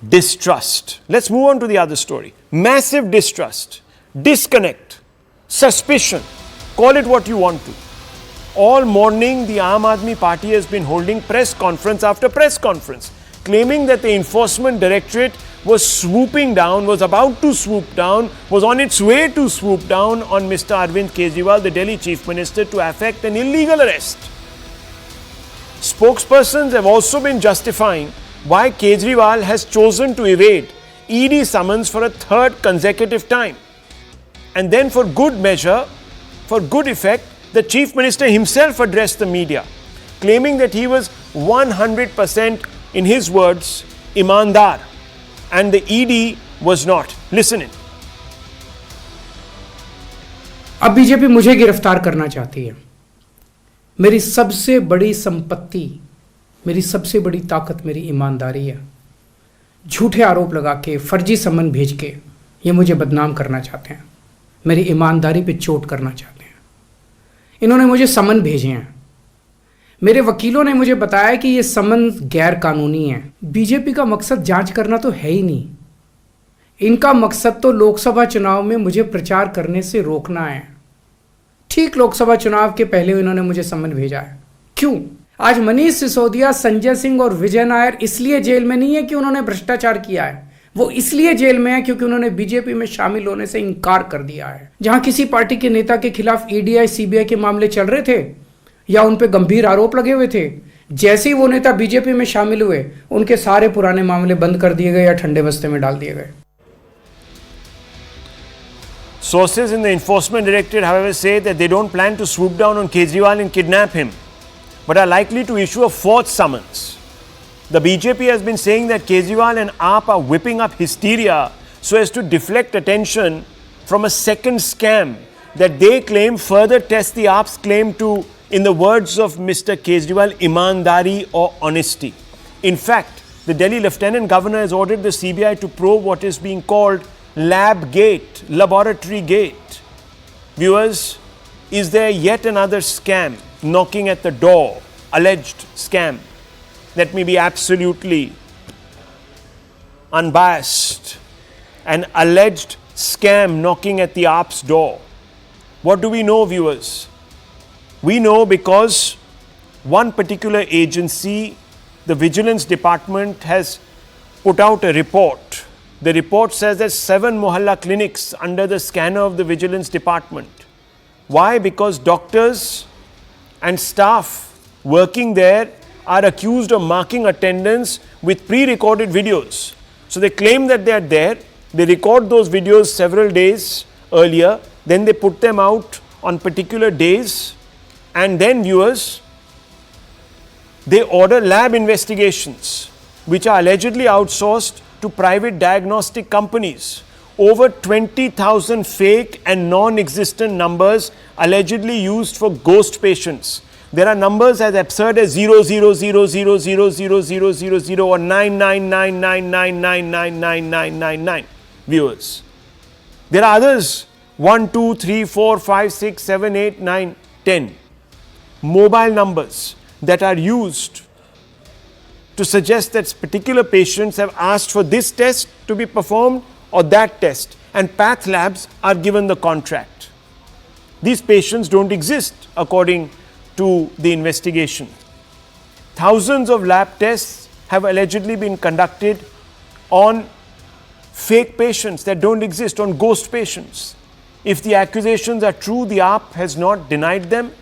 distrust. Let's move on to the other story. Massive distrust, disconnect, suspicion, call it what you want to. All morning, the Aam Aadmi Party has been holding press conference after press conference, claiming that the Enforcement Directorate was swooping down, was about to swoop down, was on its way to swoop down on Mr. Arvind Kejriwal, the Delhi Chief Minister, to effect an illegal arrest. Spokespersons have also been justifying why Kejriwal has chosen to evade ED summons for a third consecutive time. And then for good measure, for good effect, the Chief Minister himself addressed the media, claiming that he was 100%, in his words, imandar, and the ED was not. Listen in. अब BJP मुझे गिरफ्तार करना चाहती है। मेरी सबसे बड़ी संपत्ति, मेरी सबसे बड़ी ताकत मेरी ईमानदारी है। झूठे आरोप लगा के, फर्जी समन भेज के ये मुझे बदनाम करना चाहते हैं, मेरी ईमानदारी पे चोट करना चाहते हैं। इन्होंने मुझे समन भेजे हैं। मेरे वकीलों ने मुझे बताया कि ये समन गैर कानूनी है। बीजेपी का मकसद जांच करना तो है ही नहीं। इनका मकसद तो लोकसभा चुनाव में मुझे प्रचार करने से रोकना है। ठीक लोकसभा चुनाव के पहले इन्होंने मुझे समन भेजा है। क्यों? आज मनीष सिसोदिया, संजय सिंह और विजय नायर इसलिए जेल में नहीं है कि उन्होंने भ्रष्टाचार किया है, वो इसलिए जेल में है क्योंकि उन्होंने बीजेपी में शामिल होने से इनकार कर दिया है। जहां किसी पार्टी के नेता के खिलाफ ईडीआई, सीबीआई के मामले चल रहे थे या उन पे गंभीर आरोप लगे हुए थे, जैसे ही वो नेता बीजेपी में शामिल हुए, उनके सारे पुराने मामले बंद कर दिए गए या ठंडे बस्ते में डाल दिए गए। Sources in the Enforcement Directorate, however, say that they don't plan to swoop down on Kejriwal and kidnap him, but are likely to issue a fourth summons. The BJP has been saying that Kejriwal and AAP are whipping up hysteria so as to deflect attention from a second scam that they claim further tests the AAP's claim to, in the words of Mr. Kejriwal, imandari or honesty. In fact, the Delhi Lieutenant Governor has ordered the CBI to probe what is being called lab gate, laboratory gate. Viewers, is there yet another scam knocking at the door, alleged scam? Let me be absolutely unbiased. An alleged scam knocking at the AAP's door. What do we know, viewers? We know because one particular agency, the Vigilance Department, has put out a report. The report says that 7 Mohalla clinics under the scanner of the Vigilance Department. Why? Because doctors and staff working there are accused of marking attendance with pre-recorded videos. So they claim that they are there, they record those videos several days earlier, then they put them out on particular days, and then, viewers, they order lab investigations which are allegedly outsourced to private diagnostic companies. Over 20,000 fake and non-existent numbers allegedly used for ghost patients. There are numbers as absurd as 00000000000 or 99999999999, viewers. There are others, 1, 2, 3, 4, 5, 6, 7, 8, 9, 10 mobile numbers that are used to suggest that particular patients have asked for this test to be performed or that test, and path labs are given the contract. These patients don't exist according to the investigation. Thousands of lab tests have allegedly been conducted on fake patients that don't exist, on ghost patients. If the accusations are true, the AAP has not denied them.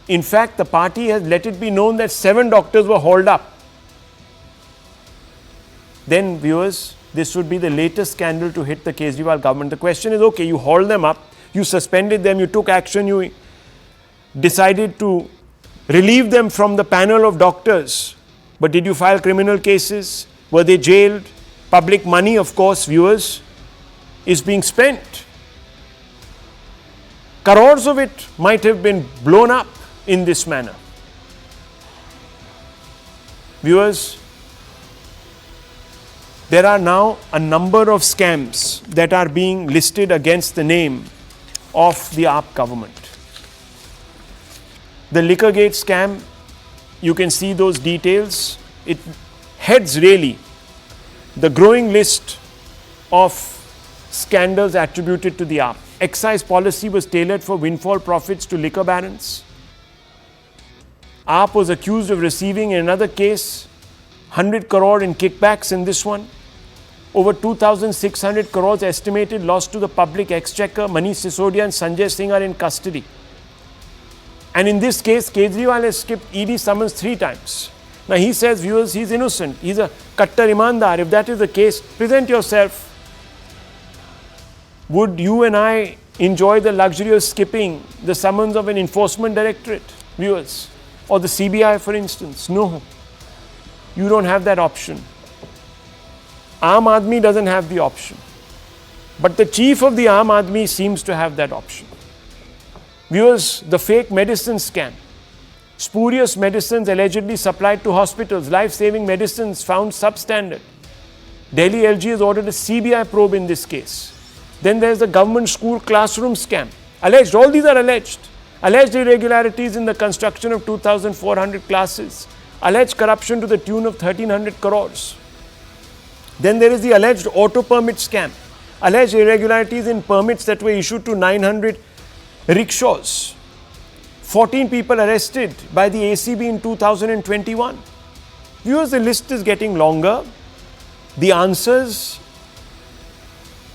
In fact, the party has let it be known that 7 doctors were hauled up. Then, viewers, this would be the latest scandal to hit the Kejriwal government. The question is, okay, you hauled them up, you suspended them, you took action, you decided to relieve them from the panel of doctors. But did you file criminal cases? Were they jailed? Public money, of course, viewers, is being spent. Crores of it might have been blown up in this manner. Viewers, there are now a number of scams that are being listed against the name of the AAP government. The Liquorgate scam, you can see those details. It heads really the growing list of scandals attributed to the AAP. Excise policy was tailored for windfall profits to liquor barons. AAP was accused of receiving, in another case, 100 crore in kickbacks in this one. Over 2,600 crores estimated lost to the public exchequer. Manish Sisodia and Sanjay Singh are in custody. And in this case, Kejriwal has skipped ED summons 3 times. Now he says, viewers, he's innocent. He's a kattar imandar. If that is the case, present yourself. Would you and I enjoy the luxury of skipping the summons of an enforcement directorate, viewers? Or the CBI, for instance? No. You don't have that option. Aam Aadmi doesn't have the option. But the chief of the Aam Aadmi seems to have that option. Viewers, the fake medicine scam. Spurious medicines allegedly supplied to hospitals. Life-saving medicines found substandard. Delhi LG has ordered a CBI probe in this case. Then there's the government school classroom scam. Alleged, all these are alleged. Alleged irregularities in the construction of 2,400 classes. Alleged corruption to the tune of 1,300 crores. Then there is the alleged auto permit scam. Alleged irregularities in permits that were issued to 900 rickshaws. 14 people arrested by the ACB in 2021. Viewers, the list is getting longer. The answers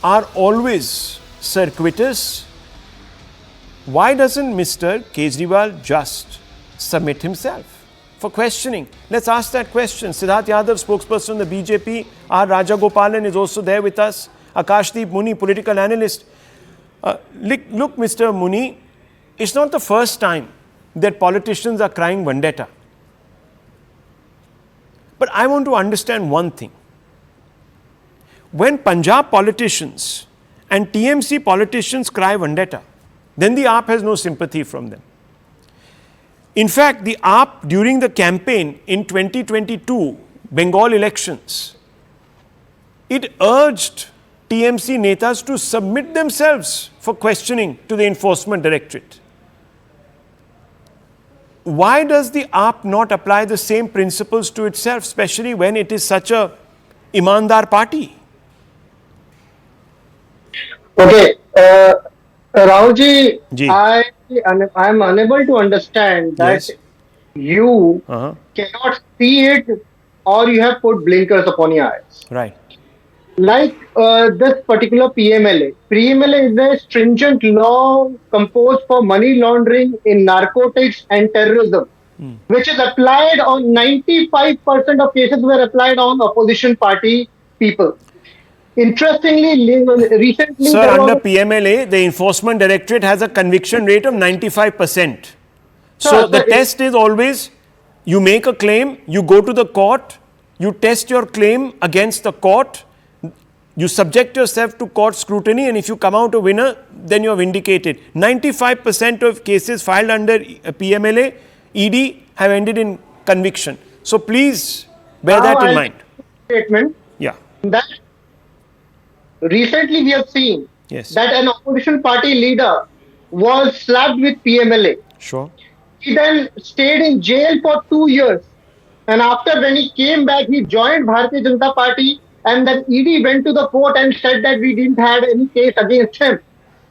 are always circuitous. Why doesn't Mr. Kejriwal just submit himself for questioning? Let's ask that question. Siddharth Yadav, spokesperson of the BJP. R. Rajagopalan is also there with us. Akashdeep Muni, political analyst. Look, Mr. Muni, it's not the first time that politicians are crying vendetta. But I want to understand one thing. When Punjab politicians and TMC politicians cry vendetta, then the AAP has no sympathy from them. In fact, the AAP during the campaign in 2022 Bengal elections, it urged TMC netas to submit themselves for questioning to the enforcement directorate. Why does the AAP not apply the same principles to itself, especially when it is such a imandar party? Okay, Rahulji, Ji. I am unable to understand that Yes. you cannot see it, or you have put blinkers upon your eyes. Right. Like this particular PMLA. PMLA is a stringent law composed for money laundering in narcotics and terrorism, which is applied on 95% of cases were applied on opposition party people. Interestingly, recently, Sir, there under was- PMLA, the enforcement directorate has a conviction rate of 95%. So Sir, the sir, test is always, you make a claim, you go to the court, you test your claim against the court, you subject yourself to court scrutiny, and if you come out a winner, then you are vindicated. 95% of cases filed under PMLA, ED have ended in conviction. So please bear Now that in I'll mind. statement Yeah. that recently we have seen Yes. that an opposition party leader was slapped with PMLA. Sure. He then stayed in jail for 2 years. And after when he came back, he joined Bharatiya Janata Party, and then ED went to the court and said that we didn't have any case against him.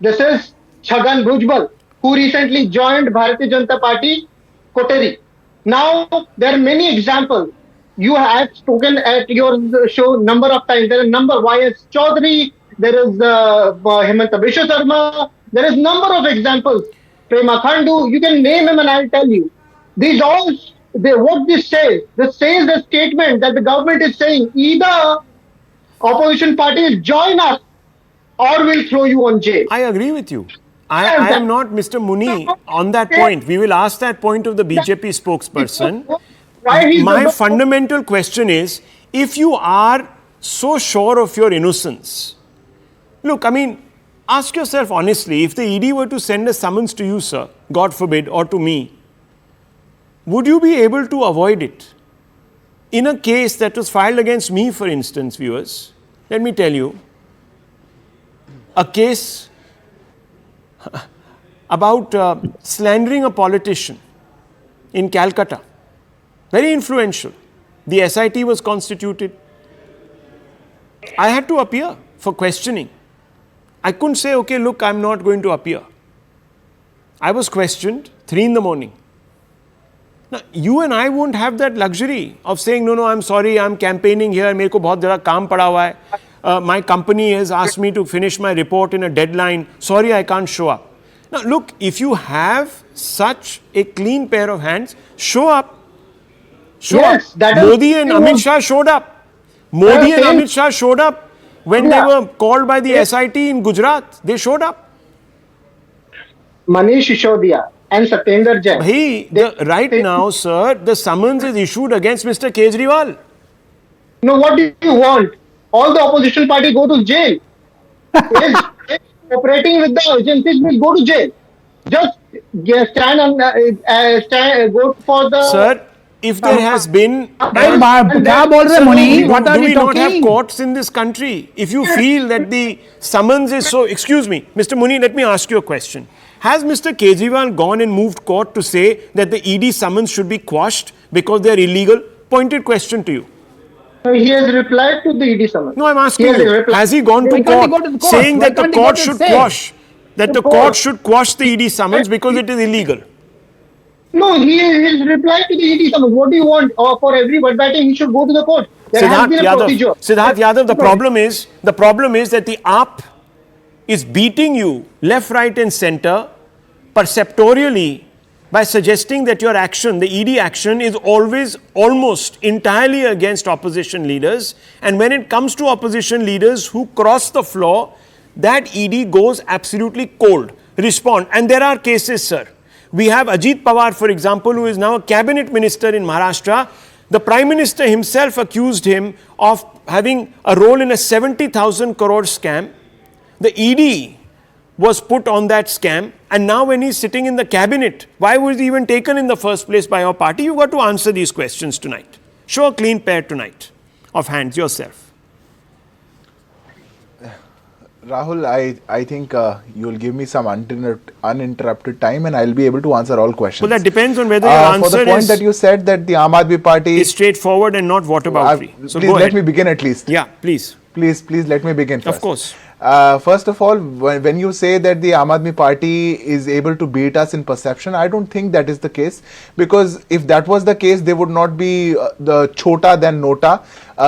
This is Chhagan Bhujbal, who recently joined Bharatiya Janata Party, Kotari. Now, there are many examples. You have spoken at your show number of times. There are number YS Chaudhary, there is Hemanta Biswa Sarma, there is number of examples. Prema Khandu, you can name him and I'll tell you. These all, what this says the statement that the government is saying either opposition parties join us or we'll throw you on jail. I agree with you. I am not Mr. Muni on that point. We will ask that point of the BJP spokesperson. Why he's My the- fundamental question is, if you are so sure of your innocence, look, I mean, ask yourself honestly, if the ED were to send a summons to you, sir, God forbid, or to me, would you be able to avoid it? In a case that was filed against me, for instance, viewers, let me tell you, a case about slandering a politician in Calcutta, very influential. The SIT was constituted. I had to appear for questioning. I couldn't say, okay, look, I'm not going to appear. I was questioned 3 in the morning. Now, you and I won't have that luxury of saying, no, I'm sorry, I'm campaigning here, मेरे को बहुत ज़्यादा काम पड़ा हुआ है. My company has asked me to finish my report in a deadline. Sorry, I can't show up. Now, look, if you have such a clean pair of hands, show up. Show Yes, up. that is- Modi and Amit Shah showed up. Modi and same- Amit Shah showed up when they were called by the SIT in Gujarat. They showed up. Manish Sisodiya and Satyendra Jain. Right now, sir, the summons is issued against Mr. Kejriwal. No, what do you want? All the opposition party go to jail. Is cooperating with the agencies will go to jail. Just stand on go for the. Sir, if there has been. क्या बोल रहे मुनी? What are Do you we not have talking? courts in this country? If you feel that the summons is so. Excuse me, Mr. Muni, let me ask you a question. Has Mr. Kejriwal gone and moved court to say that the ED summons should be quashed because they are illegal? Pointed question to you. He has replied to the ED summons. No, I'm asking He has you. replied. Has he gone Why to can't he court, go to the court? saying Why that the can't he go court to should say? quash, that the court. court should quash the ED summons because it is illegal? No, he has replied to the ED summons. What do you want? Or for every word batting, he should go to the court. There has been a procedure. Siddharth Yadav, the problem is that the AAP is beating you left, right and center perceptorially by suggesting that your action, the ED action, is always almost entirely against opposition leaders. And when it comes to opposition leaders who cross the floor, that ED goes absolutely cold. Respond. And there are cases, sir. We have Ajit Pawar, for example, who is now a cabinet minister in Maharashtra. The Prime Minister himself accused him of having a role in a 70,000 crore scam. The ED was put on that scam, and now when he's sitting in the cabinet, why was he even taken in the first place by your party? You've got to answer these questions tonight. Show a clean pair tonight of hands yourself. Rahul, I think you'll give me some uninterrupted time and I'll be able to answer all questions. Well, that depends on whether your answer for the point that you said that the Aam Aadmi Party is straightforward and not whataboutery. So please go let ahead. me begin at least. Yeah, please. Please let me begin first. Of course. First of all, when you say that the Aam Aadmi Party is able to beat us in perception, I don't think that is the case, because if that was the case, they would not be the chota than nota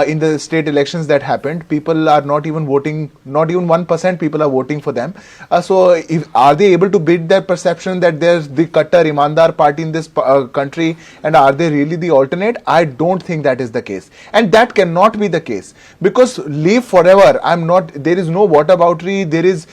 in the state elections that happened. People are not even voting, not even 1% people are voting for them. So are they able to beat that perception that there's the Kattar Imandar party in this country, and are they really the alternate? I don't think that is the case, and that cannot be the case, because leave forever. There is no whataboutery, there is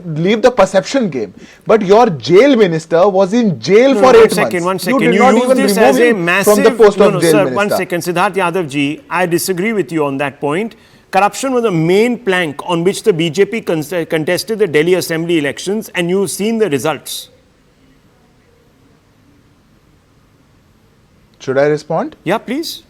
leave the perception game. But your jail minister was in jail for 8 months. One second. You did You not use even this remove as a him massive. from the post of jail sir, minister. One second. Siddharth Yadav ji, I disagree with you on that point. Corruption was the main plank on which the BJP contested the Delhi Assembly elections, and you've seen the results. Should I respond? Yeah, please.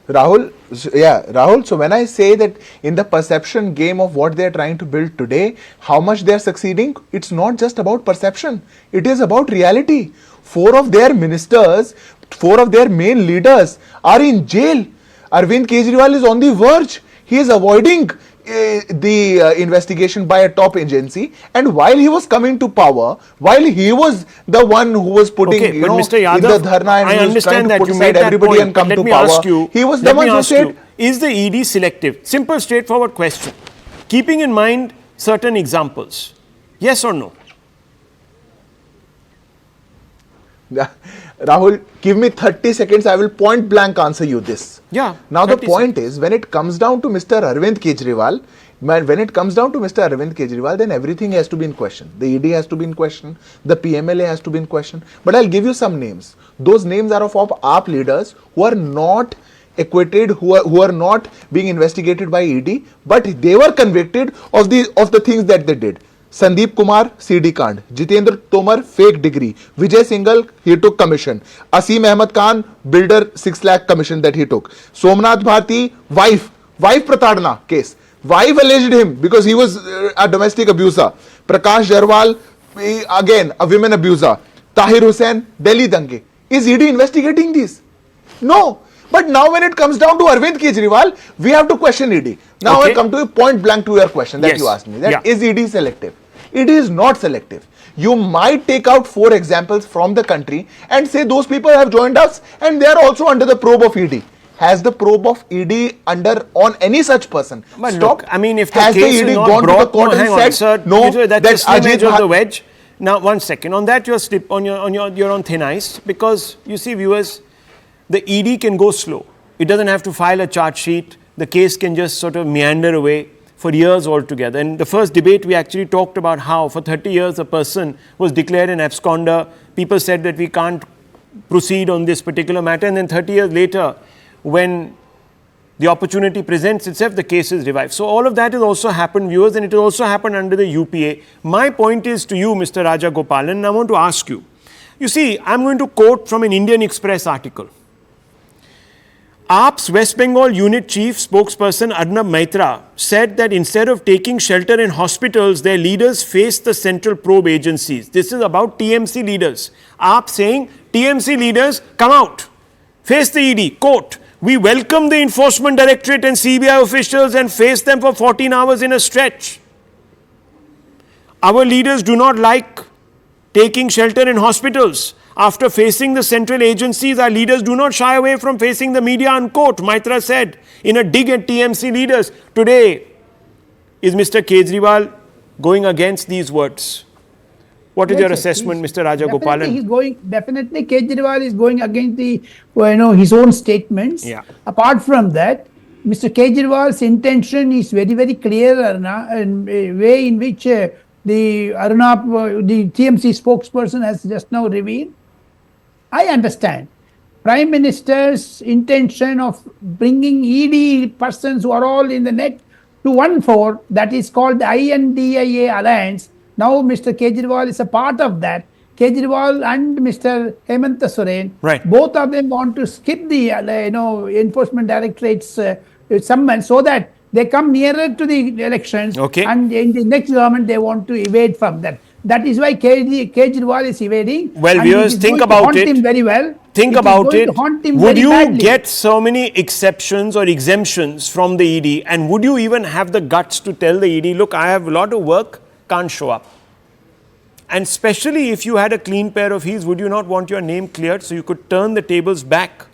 Rahul, so when I say that in the perception game of what they are trying to build today, how much they are succeeding, it's not just about perception, it is about reality. 4 of their ministers, 4 of their main leaders are in jail. Arvind Kejriwal is on the verge. He is avoiding the investigation by a top agency, and while he was coming to power, while he was the one who was putting Mr. Yadav, in the dharna and I he was trying understand to that put you aside made that everybody point, and come but to let me power, ask you, he was the one who said, is the ED selective? Simple, straightforward question. Keeping in mind certain examples. Yes or no? Rahul, give me 30 seconds, I will point blank answer you this. Yeah. Now the point is, when it comes down to Mr. Arvind Kejriwal, then everything has to be in question. The ED has to be in question, the PMLA has to be in question. But I'll give you some names. Those names are of AAP leaders who are not acquitted, who are not being investigated by ED, but they were convicted of the things that they did. Sandeep Kumar, CD Kand. Jitendra Tomar, fake degree. Vijay Singhal, he took commission. Asim Ahmed Khan, builder 6 lakh commission that he took. Somnath Bharti, wife Pratadna case. Wife alleged him because he was a domestic abuser. Prakash Jarwal, again a women abuser. Tahir Hussain, Delhi Dange. Is ED investigating these? No. But now when it comes down to Arvind Kejriwal, we have to question ED. Now Okay. I come to a point blank to your question that Yes. you asked me. That Yeah. is ED selective? ED is not selective. You might take out 4 examples from the country and say those people have joined us and they are also under the probe of ED. Has the probe of ED on any such person But stopped? look, I mean, if the Has case ED is not gone to the brought, court no, hang and on, said sir, no, Vijay, that's that the slim edge Ajit of the wedge. Now, one second. On that, you're on thin ice because you see, viewers, the ED can go slow. It doesn't have to file a charge sheet. The case can just sort of meander away for years altogether. In the first debate, we actually talked about how for 30 years a person was declared an absconder. People said that we can't proceed on this particular matter. And then 30 years later, when the opportunity presents itself, the case is revived. So all of that has also happened, viewers, and it has also happened under the UPA. My point is to you, Mr. Rajagopala, and I want to ask you. You see, I'm going to quote from an Indian Express article. AAP's West Bengal unit chief spokesperson Arnab Maitra said that instead of taking shelter in hospitals, their leaders face the central probe agencies. This is about TMC leaders. AAP saying, TMC leaders, come out, face the ED, quote, we welcome the Enforcement Directorate and CBI officials and face them for 14 hours in a stretch. Our leaders do not like taking shelter in hospitals. After facing the central agencies, our leaders do not shy away from facing the media, unquote, Maitra said in a dig at TMC leaders. Today, is Mr. Kejriwal going against these words? What is your assessment, Mr. Rajagopalan? Definitely Kejriwal is going against the, his own statements. Yeah. Apart from that, Mr. Kejriwal's intention is very, very clear, Aruna, and a way in which the TMC spokesperson has just now revealed. I understand. Prime Minister's intention of bringing ED persons who are all in the net to one fore, that is called the INDIA alliance. Now Mr. Kejriwal is a part of that. Kejriwal and Mr. Hemant Soren, right, both of them want to skip the Enforcement Directorate's summons so that they come nearer to the elections, okay, and in the next government they want to evade from that. That is why Kejriwal is evading. Well, viewers, think about it. Him very well. Think about it. Would you badly. get so many exceptions or exemptions from the ED, and would you even have the guts to tell the ED, look, I have a lot of work, can't show up? And especially if you had a clean pair of heels, would you not want your name cleared so you could turn the tables back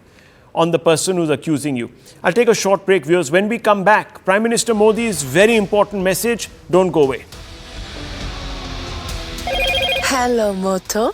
on the person who's accusing you? I'll take a short break, viewers. When we come back, Prime Minister Modi's very important message. Don't go away. Hello, Moto.